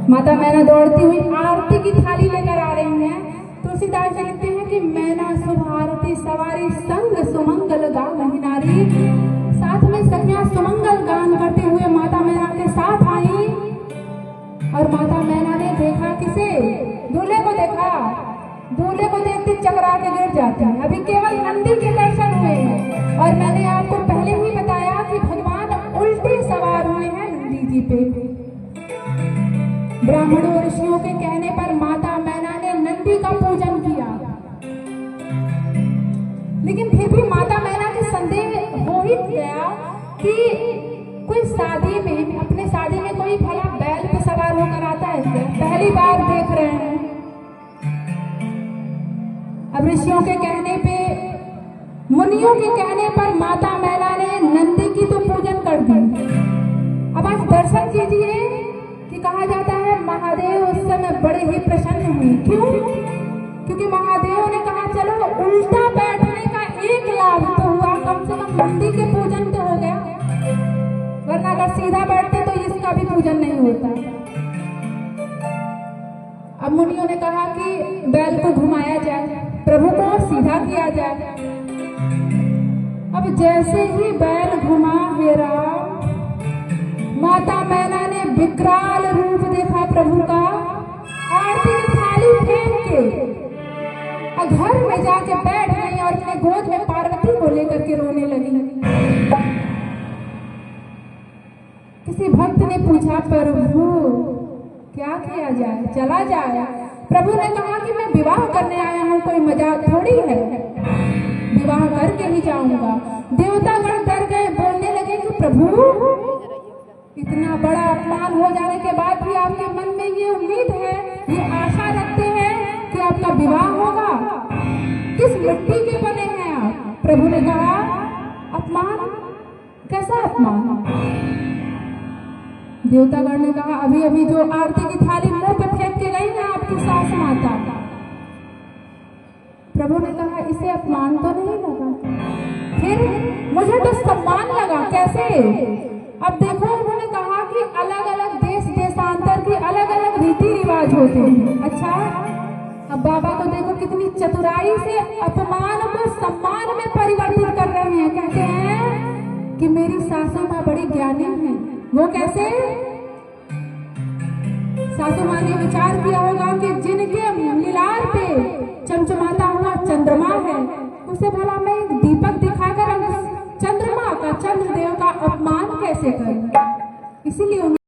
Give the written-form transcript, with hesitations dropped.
माता मैना दौड़ती हुई आरती की थाली लेकर आ रही हैं। तुलसीदास जी लिखते हैं कि मैना शुभ आरती सवारी संग सुमंगल गान नारी। साथ में सखियां सुमंगल गान करते हुए माता मैना के साथ आई और माता मैना ने देखा किसे? दूल्हे को देखा। दूल्हे को देखते चकरा के गिर जाते हैं। अभी केवल नंदी के दर्शन हुए हैं और मैंने आपको पहले ही बताया कि भगवान उल्टे सवार हुए हैं नंदी जी पे। ब्राह्मणों ऋषियों के कहने पर माता मैना ने नंदी का पूजन किया, लेकिन फिर भी माता मैना के संदेह हो ही गया कि कोई शादी में, अपने शादी में कोई भला बैल पे सवार होकर आता है क्या? पहली बार देख रहे हैं। अब ऋषियों के कहने पे, मुनियों के कहने पर माता मैना ने नंदी की तो पूजन कर दी। अब आज दर्शन कीजिए कि कहा जाता है महादेव उस समय बड़े ही प्रसन्न हुए। क्यों? क्योंकि महादेव ने कहा चलो उल्टा बैठने का एक लाभ तो हुआ, कम से कम नंदी के पूजन तो हो गया, वरना अगर सीधा बैठते तो इसका भी पूजन नहीं होता। अब मुनियों ने कहा कि बैल को घुमाया जाए, प्रभु को सीधा किया जाए। अब जैसे ही बैल घुमा हेरा, माता मैना ने विकराल रूप देखा प्रभु का। आरती की थाली फेंक के घर में जाके बैठ गई और अपने गोद में पार्वती को लेकर के रोने लगी। किसी भक्त ने पूछा प्रभु क्या किया जाए, चला जाए? प्रभु ने कहा कि मैं विवाह करने आया हूँ, कोई मजाक थोड़ी है, विवाह करके ही जाऊंगा। देवतागण डर गए, बोलने लगे कि प्रभु इतना बड़ा अपमान हो जाने के बाद भी आपके मन में ये उम्मीद है, ये आशा रखते हैं कि आपका विवाह होगा? किस मिट्टी के बने हैं आप? प्रभु ने कहा अपमान? कैसा अपमान? देवतागण ने कहा अभी अभी जो आरती की थाली मुंह पे फेंक के गई ना आपकी सास माता। प्रभु ने कहा इसे अपमान तो नहीं लगा, फिर मुझे तो सम्मान लगा। कैसे? अब देखो उन्होंने कहा कि अलग अलग देश देशांतर की अलग अलग रीति रिवाज होते हैं। अच्छा, अब बाबा को देखो कितनी चतुराई से अपमान को सम्मान में परिवर्तित कर रहे हैं। कहते हैं कि मेरी सासू माँ बड़ी ज्ञानी है। वो कैसे? सासू माँ ने विचार किया होगा कि जिनके लीलार पे चमचमाता हुआ चंद्रमा है, उसे भला मैं एक दीपक दिखाकर चंद्रमा का, चंद्रदेव का अपमान कैसे करूं? इसीलिए